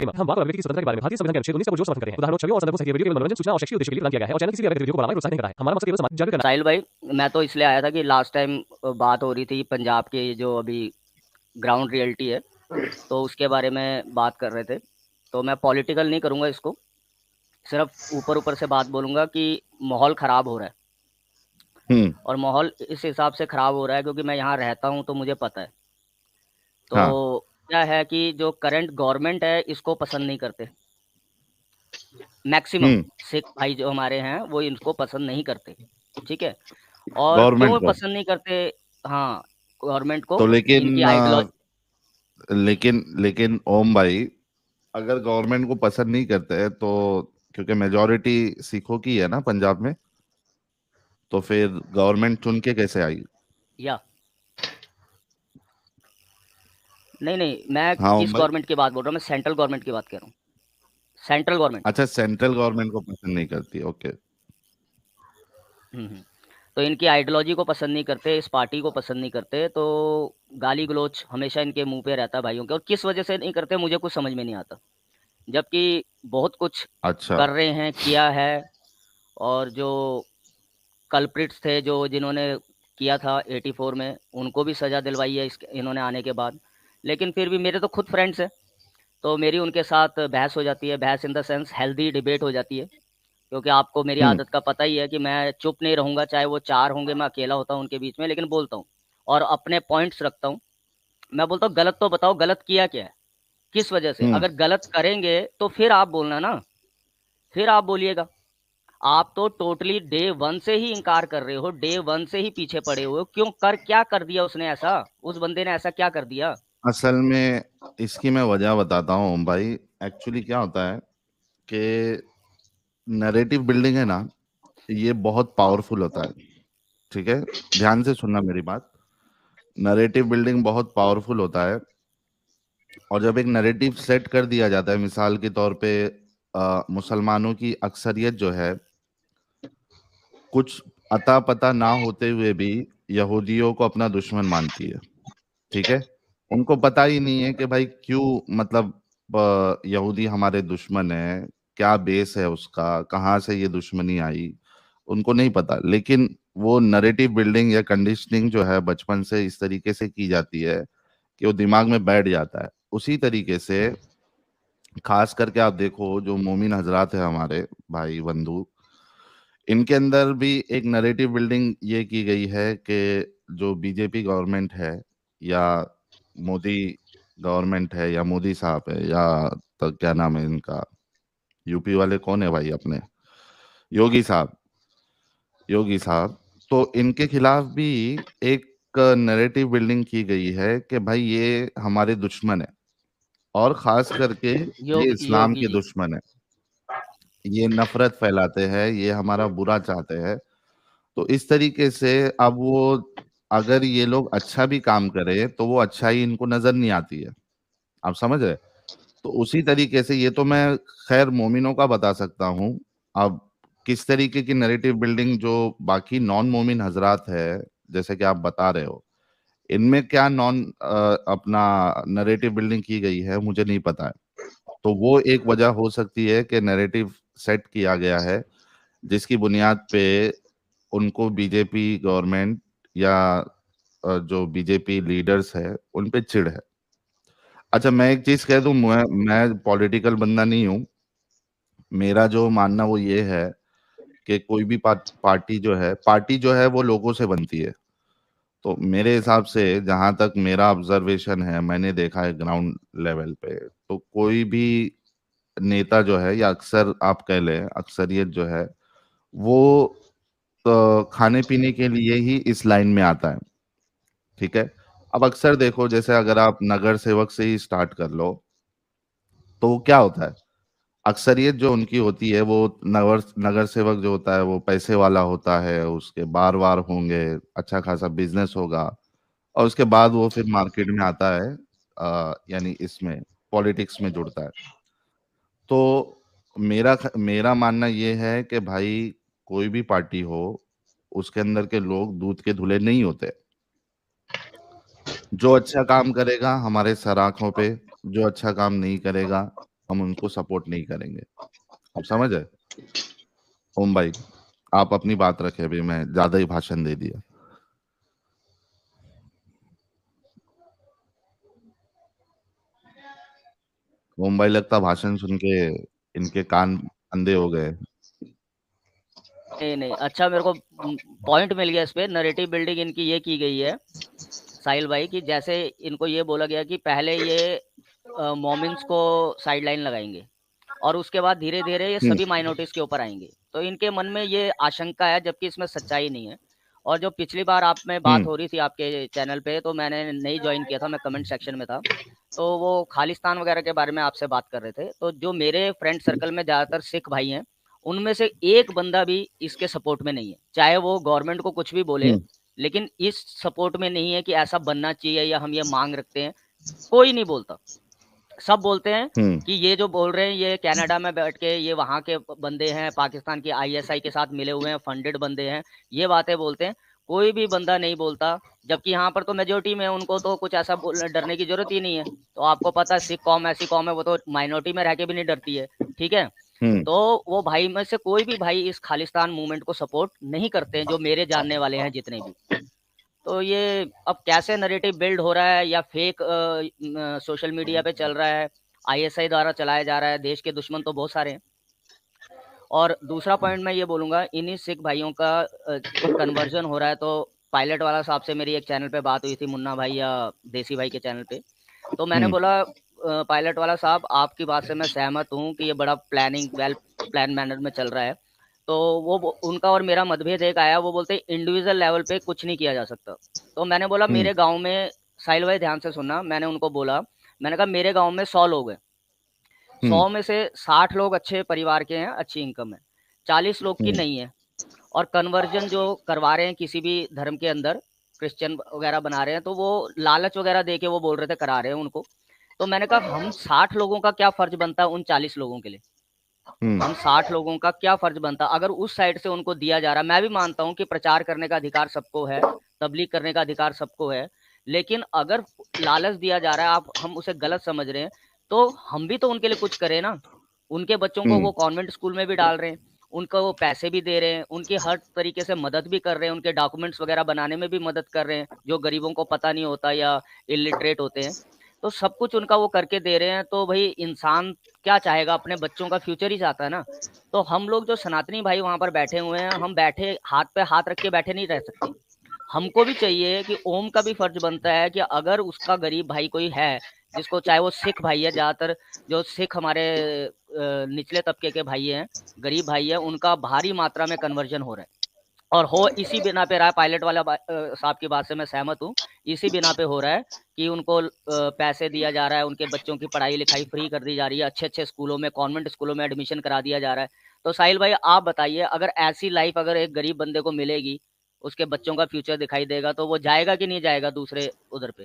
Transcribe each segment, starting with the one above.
हम बात व्यक्ति की स्वतंत्रता के बारे में भारतीय संविधान के अनुच्छेद 19 का पुरजोर समर्थन करते हैं। उदाहरणों, छवियों और संदर्भों से वीडियो केवल मनोरंजन, सूचना और शैक्षिक उद्देश्य के लिए प्रदान किया गया है और चैनल किसी भी अवैध गतिविधियों को बढ़ावा या प्रोत्साहित नहीं करता है। हमारा मकसद केवल समाज जागरूक करना। साहिल भाई, मैं तो इसलिए आया था कि लास्ट टाइम बात हो रही थी पंजाब की जो अभी ग्राउंड रियलिटी है, तो उसके बारे में बात कर रहे थे। तो मैं पॉलिटिकल नहीं करूँगा इसको, सिर्फ ऊपर ऊपर से बात बोलूँगा कि माहौल ख़राब हो रहा है और माहौल इस हिसाब से ख़राब हो रहा है क्योंकि मैं यहाँ रहता हूँ तो मुझे पता है। तो हाँ क्या है कि जो करंट गवर्नमेंट है इसको पसंद नहीं करते, मैक्सिमम हम्म सिख भाई जो हमारे हैं वो इनको पसंद नहीं करते, ठीक है। और गवर्नमेंट क्यों को पसंद नहीं करते? हाँ, गवर्नमेंट को तो इनकी लेकिन आइडियोलॉजी। लेकिन ओम भाई, अगर गवर्नमेंट को पसंद नहीं करते हैं तो, क्योंकि मेजोरिटी सिखों की है ना पंजाब में, तो फिर गवर्नमेंट चुन के कैसे आई? या नहीं नहीं, मैं हाँ ओम किस भाई। गवर्नमेंट की बात बोल रहा हूँ? मैं सेंट्रल गवर्नमेंट की बात कर रहा हूँ, सेंट्रल गवर्नमेंट। अच्छा, सेंट्रल गवर्नमेंट को पसंद नहीं करती, ओके। हम्म। तो इनकी आइडियोलॉजी को पसंद नहीं करते, इस पार्टी को पसंद नहीं करते, तो गाली गलौच हमेशा इनके मुंह पे रहता है भाइयों के। और किस वजह से नहीं करते मुझे कुछ समझ में नहीं आता, जबकि बहुत कुछ अच्छा। कर रहे हैं, किया है। और जो कल्प्रिट्स थे जो जिन्होंने किया था 84 में, उनको भी सज़ा दिलवाई है इन्होंने आने के बाद। लेकिन फिर भी मेरे तो खुद फ्रेंड्स हैं, तो मेरी उनके साथ बहस हो जाती है, बहस in the sense healthy debate हो जाती है। क्योंकि आपको मेरी हम्म आदत का पता ही है कि मैं चुप नहीं रहूँगा, चाहे वो 4 होंगे, मैं अकेला होता हूँ उनके बीच में, लेकिन बोलता हूँ और अपने पॉइंट्स रखता हूँ। मैं बोलता हूँ गलत तो बताओ, गलत किया क्या है, किस वजह से? हम्म अगर गलत करेंगे तो फिर आप बोलना ना, फिर आप बोलिएगा। आप तो टोटली डे वन से ही इनकार कर रहे हो, डे वन से ही पीछे पड़े हुए हो। क्यों? कर क्या कर दिया उसने ऐसा? उस बंदे ने ऐसा क्या कर दिया? असल में इसकी मैं वजह बताता हूँ ओम भाई। एक्चुअली क्या होता है कि नैरेटिव बिल्डिंग है ना, ये बहुत पावरफुल होता है। ठीक है, ध्यान से सुनना मेरी बात। नैरेटिव बिल्डिंग बहुत पावरफुल होता है, और जब एक नैरेटिव सेट कर दिया जाता है, मिसाल के तौर पे मुसलमानों की अक्सरियत जो है, कुछ अता पता ना होते हुए भी यहूदियों को अपना दुश्मन मानती है। ठीक है, उनको पता ही नहीं है कि भाई क्यों, मतलब यहूदी हमारे दुश्मन है, क्या बेस है उसका, कहाँ से ये दुश्मनी आई, उनको नहीं पता। लेकिन वो नैरेटिव बिल्डिंग या कंडीशनिंग जो है बचपन से इस तरीके से की जाती है कि वो दिमाग में बैठ जाता है। उसी तरीके से खास करके आप देखो, जो मोमिन हजरात है हमारे भाई बंधु, इनके अंदर भी एक नैरेटिव बिल्डिंग ये की गई है कि जो बीजेपी गवर्नमेंट है, या मोदी गवर्नमेंट है, या मोदी साहब है, या तो क्या नाम है इनका, यूपी वाले कौन है भाई अपने, योगी साहब, योगी साहब। तो इनके खिलाफ भी एक नैरेटिव बिल्डिंग की गई है कि भाई ये हमारे दुश्मन है, और खास करके ये इस्लाम योगी के जी। दुश्मन है, ये नफरत फैलाते हैं, ये हमारा बुरा चाहते हैं। तो इस तरीके से अब वो, अगर ये लोग अच्छा भी काम करें तो वो अच्छाई इनको नजर नहीं आती है। आप समझ रहे? तो उसी तरीके से ये तो मैं खैर मोमिनों का बता सकता हूँ। अब किस तरीके की नैरेटिव बिल्डिंग जो बाकी नॉन मोमिन हजरात है, जैसे कि आप बता रहे हो, इनमें क्या अपना नैरेटिव बिल्डिंग की गई है मुझे नहीं पता है। तो वो एक वजह हो सकती है कि नैरेटिव सेट किया गया है, जिसकी बुनियाद पे उनको बीजेपी गवर्नमेंट या जो बीजेपी लीडर्स है उन पे चिढ़ है। अच्छा, मैं एक चीज कह दूं, मैं पॉलिटिकल बंदा नहीं हूं। मेरा जो मानना वो ये है कि कोई भी पार्टी जो है वो लोगों से बनती है। तो मेरे हिसाब से, जहां तक मेरा ऑब्जर्वेशन है, मैंने देखा है ग्राउंड लेवल पे, तो कोई भी नेता जो है, या अक्सर आप कह लें अक्सरियत जो है, वो तो खाने पीने के लिए ही इस लाइन में आता है। ठीक है, अब अक्सर देखो, जैसे अगर आप नगर सेवक से ही स्टार्ट कर लो, तो वो क्या होता है, अक्सरियत जो उनकी होती है, वो नगर नगर सेवक जो होता है वो पैसे वाला होता है, उसके बार बार होंगे, अच्छा खासा बिजनेस होगा, और उसके बाद वो फिर मार्केट में आता है, यानी इसमें पॉलिटिक्स में जुड़ता है। तो मेरा मानना ये है कि भाई कोई भी पार्टी हो, उसके अंदर के लोग दूध के धुले नहीं होते। जो अच्छा काम करेगा हमारे सर आंखों पे, जो अच्छा काम नहीं करेगा हम उनको सपोर्ट नहीं करेंगे। आप समझ है? ओम भाई आप अपनी बात रखें, अभी मैं ज्यादा ही भाषण दे दिया। ओम भाई लगता भाषण सुन के इनके कान अंधे हो गए। नहीं नहीं, अच्छा मेरे को पॉइंट मिल गया इस पे। नरेटिव बिल्डिंग इनकी ये की गई है साहिल भाई कि जैसे इनको ये बोला गया कि पहले ये मोमिन्स को साइडलाइन लगाएंगे और उसके बाद धीरे धीरे ये सभी माइनॉरिटीज के ऊपर आएंगे। तो इनके मन में ये आशंका है, जबकि इसमें सच्चाई नहीं है। और जो पिछली बार आप में बात हो रही थी आपके चैनल पे, तो मैंने नहीं ज्वाइन किया था, मैं कमेंट सेक्शन में था, तो वो खालिस्तान वगैरह के बारे में आपसे बात कर रहे थे। तो जो मेरे फ्रेंड सर्कल में ज़्यादातर सिख भाई हैं, उनमें से एक बंदा भी इसके सपोर्ट में नहीं है, चाहे वो गवर्नमेंट को कुछ भी बोले, लेकिन इस सपोर्ट में नहीं है कि ऐसा बनना चाहिए या हम ये मांग रखते हैं। कोई नहीं बोलता। सब बोलते हैं कि ये जो बोल रहे हैं ये कनाडा में बैठ के ये वहाँ के बंदे हैं, पाकिस्तान की आईएसआई के साथ मिले हुए हैं, फंडेड बंदे हैं, ये बातें बोलते हैं। कोई भी बंदा नहीं बोलता, जबकि यहाँ पर तो मेजोरिटी में, उनको तो कुछ ऐसा डरने की जरूरत ही नहीं है। तो आपको पता है सिख कौम ऐसी कौम है, वो तो माइनॉरिटी में रह के भी नहीं डरती है, ठीक है। तो वो भाई में से कोई भी भाई इस खालिस्तान मूवमेंट को सपोर्ट नहीं करते हैं, जो मेरे जानने वाले हैं जितने भी। तो ये अब कैसे नैरेटिव बिल्ड हो रहा है या फेक सोशल मीडिया पे चल रहा है, आईएसआई द्वारा चलाया जा रहा है, देश के दुश्मन तो बहुत सारे हैं। और दूसरा पॉइंट मैं ये बोलूँगा, इन्हीं सिख भाइयों का कन्वर्जन हो रहा है। तो पायलट वाला साहब से मेरी एक चैनल पे बात हुई थी, मुन्ना भाई या देसी भाई के चैनल पे, तो मैंने बोला पायलट वाला साहब आपकी बात से मैं सहमत हूँ कि ये बड़ा वेल प्लान मैनर में चल रहा है। तो वो उनका और मेरा मतभेद एक आया, वो बोलते इंडिविजुअल लेवल पे कुछ नहीं किया जा सकता। तो मैंने बोला मेरे गांव में, साहिल भाई ध्यान से सुनना, मैंने उनको बोला, मैंने कहा मेरे गांव में 100 लोग हैं, 100 में से 60 लोग अच्छे परिवार के हैं, अच्छी इनकम है, 40 लोग की नहीं है। और कन्वर्जन जो करवा रहे हैं किसी भी धर्म के अंदर, क्रिश्चियन वगैरह बना रहे हैं, तो वो लालच वगैरह दे के वो बोल रहे थे करा रहे हैं उनको। तो मैंने कहा हम 60 लोगों का क्या फर्ज बनता है उन 40 लोगों के लिए, हम 60 लोगों का क्या फर्ज बनता अगर उस साइड से उनको दिया जा रहा। मैं भी मानता हूं कि प्रचार करने का अधिकार सबको है, तबलीग करने का अधिकार सबको है, लेकिन अगर लालच दिया जा रहा है, आप हम उसे गलत समझ रहे हैं, तो हम भी तो उनके लिए कुछ करें ना। उनके बच्चों को वो कॉन्वेंट स्कूल में भी डाल रहे हैं, उनको वो पैसे भी दे रहे हैं, उनकी हर तरीके से मदद भी कर रहे हैं, उनके डॉक्यूमेंट्स वगैरह बनाने में भी मदद कर रहे हैं, जो गरीबों को पता नहीं होता या इलिटरेट होते हैं। तो सब कुछ उनका वो करके दे रहे हैं। तो भाई इंसान क्या चाहेगा, अपने बच्चों का फ्यूचर ही चाहता है ना। तो हम लोग जो सनातनी भाई वहां पर बैठे हुए हैं, हम बैठे हाथ पे हाथ रख के बैठे नहीं रह सकते। हमको भी चाहिए कि ओम का भी फर्ज बनता है कि अगर उसका गरीब भाई कोई है, जिसको, चाहे वो सिख भाई है, ज्यादातर जो सिख हमारे निचले तबके के भाई हैं, गरीब भाई है, उनका भारी मात्रा में कन्वर्जन हो रहा है। और हो इसी बिना पे रहा है, पायलट वाला साहब की बात से मैं सहमत हूँ, इसी बिना पे हो रहा है कि उनको पैसे दिया जा रहा है, उनके बच्चों की पढ़ाई लिखाई फ्री कर दी जा रही है, अच्छे अच्छे स्कूलों में, कॉन्वेंट स्कूलों में एडमिशन करा दिया जा रहा है। तो साहिल भाई आप बताइए, अगर ऐसी लाइफ अगर एक गरीब बंदे को मिलेगी, उसके बच्चों का फ्यूचर दिखाई देगा, तो वो जाएगा कि नहीं जाएगा दूसरे उधर पे।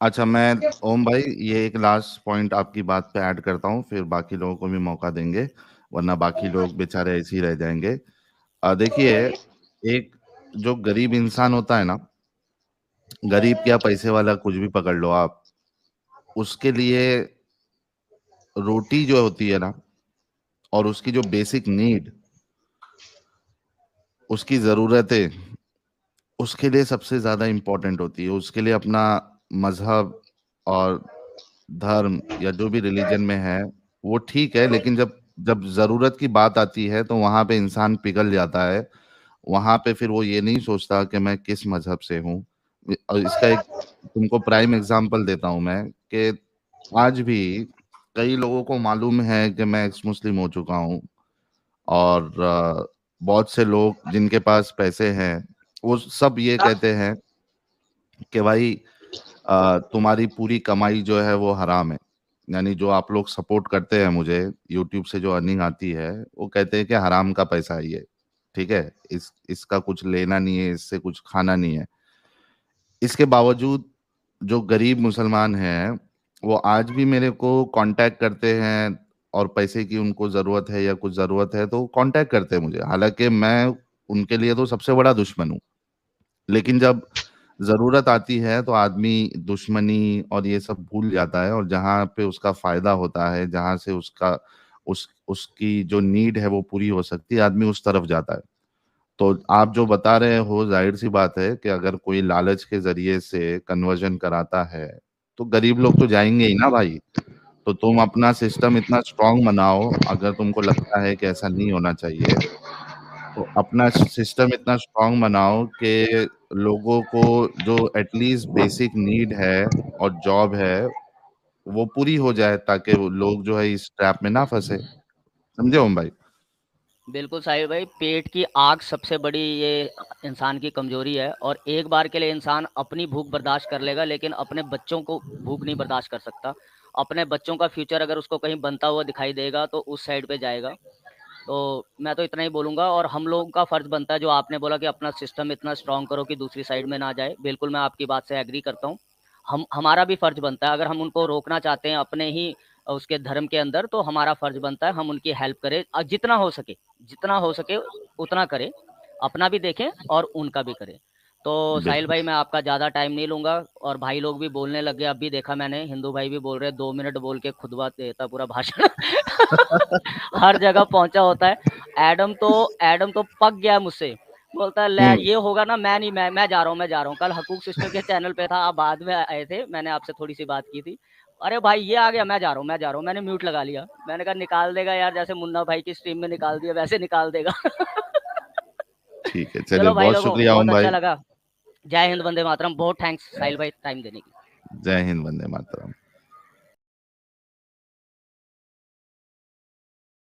अच्छा, मैं ओम भाई ये एक लास्ट पॉइंट आपकी बात पे ऐड करता हूँ, फिर बाकी लोगों को भी मौका देंगे, वरना बाकी लोग बेचारे ऐसे ही रह जाएंगे। देखिए, एक जो गरीब इंसान होता है ना, गरीब क्या पैसे वाला कुछ भी पकड़ लो आप, उसके लिए रोटी जो होती है ना, और उसकी जो बेसिक नीड, उसकी जरूरतें, उसके लिए सबसे ज्यादा इंपॉर्टेंट होती है। उसके लिए अपना मजहब और धर्म या जो भी रिलीजन में है वो ठीक है, लेकिन जब जब जरूरत की बात आती है तो वहां पे इंसान पिघल जाता है। वहां पे फिर वो ये नहीं सोचता कि मैं किस मजहब से हूँ। और इसका एक तुमको प्राइम एग्जांपल देता हूँ मैं, कि आज भी कई लोगों को मालूम है कि मैं एक्स मुस्लिम हो चुका हूँ, और बहुत से लोग जिनके पास पैसे हैं वो सब ये कहते हैं कि भाई तुम्हारी पूरी कमाई जो है वो हराम है। यानी जो आप लोग सपोर्ट करते हैं मुझे, यूट्यूब से जो अर्निंग आती है, वो कहते हैं कि हराम का पैसा है ये, ठीक है, इसका कुछ लेना नहीं है, इससे कुछ खाना नहीं है। इसके बावजूद जो गरीब मुसलमान हैं वो आज भी मेरे को कांटेक्ट करते हैं, और पैसे की उनको जरूरत है या कुछ जरूरत है तो कांटेक्ट करते हैं मुझे, हालांकि मैं उनके लिए तो सबसे बड़ा दुश्मन हूँ। लेकिन जब जरूरत आती है तो आदमी दुश्मनी और ये सब भूल जाता है, और जहाँ पे उसका फायदा होता है, जहाँ से उसकी जो नीड है वो पूरी हो सकती है, आदमी उस तरफ जाता है। तो आप जो बता रहे हो, जाहिर सी बात है कि अगर कोई लालच के जरिए से कन्वर्जन कराता है तो गरीब लोग तो जाएंगे ही ना भाई। तो तुम अपना सिस्टम इतना स्ट्रांग बनाओ, अगर तुमको लगता है कि ऐसा नहीं होना चाहिए, तो अपना सिस्टम इतना स्ट्रांग बनाओ कि लोगों को जो एटलीस्ट बेसिक नीड है और जॉब है वो पूरी हो जाए, ताकि वो लोग जो है इस ट्रैप में ना फंसे। समझे ओम भाई? बिल्कुल साहिल भाई, पेट की आग सबसे बड़ी ये इंसान की कमजोरी है। और एक बार के लिए इंसान अपनी भूख बर्दाश्त कर लेगा, लेकिन अपने बच्चों को भूख नहीं बर्दाश्त कर सकता। अपने बच्चों का फ्यूचर अगर उसको कहीं बनता हुआ दिखाई देगा तो उस साइड पे जाएगा। तो मैं तो इतना ही बोलूंगा। और हम लोगों का फर्ज बनता है, जो आपने बोला कि अपना सिस्टम इतना स्ट्रांग करो कि दूसरी साइड में ना जाए, बिल्कुल मैं आपकी बात से एग्री करता हूँ। हमारा भी फर्ज बनता है, अगर हम उनको रोकना चाहते हैं अपने ही उसके धर्म के अंदर, तो हमारा फर्ज बनता है हम उनकी हेल्प करें। जितना हो सके, जितना हो सके उतना करें, अपना भी देखें और उनका भी करें। तो साहिल बिल्कुल। भाई, मैं आपका ज़्यादा टाइम नहीं लूंगा। और भाई लोग भी बोलने लगे, अब भी देखा मैंने, हिंदू भाई भी बोल रहे 2 मिनट बोल के खुतबा देता पूरा भाषण। हर जगह पहुंचा होता है। एडम तो पक गया मुझसे। बोलता है ले हम्म। ये होगा ना, मैं नहीं, मैं जा रहा हूँ, मैं जा रहा हूँ। कल हकूक सिस्टर के चैनल पे था, आप बाद में आए थे, मैंने आपसे थोड़ी सी बात की थी। अरे भाई ये आ गया, मैं जा रहा हूँ, मैं जा रहा हूँ। मैंने म्यूट लगा लिया, मैंने कहा निकाल देगा यार, जैसे मुन्ना भाई की स्ट्रीम में निकाल दिया वैसे निकाल देगा। ठीक है, चलिए, चलो भाई बहुत लोगों, शुक्रिया बहुत ओम अच्छा भाई। लगा। जय हिंद, वंदे मातरम। बहुत थैंक्स साहिल भाई टाइम देने की। जय हिंद, वंदे मातरम।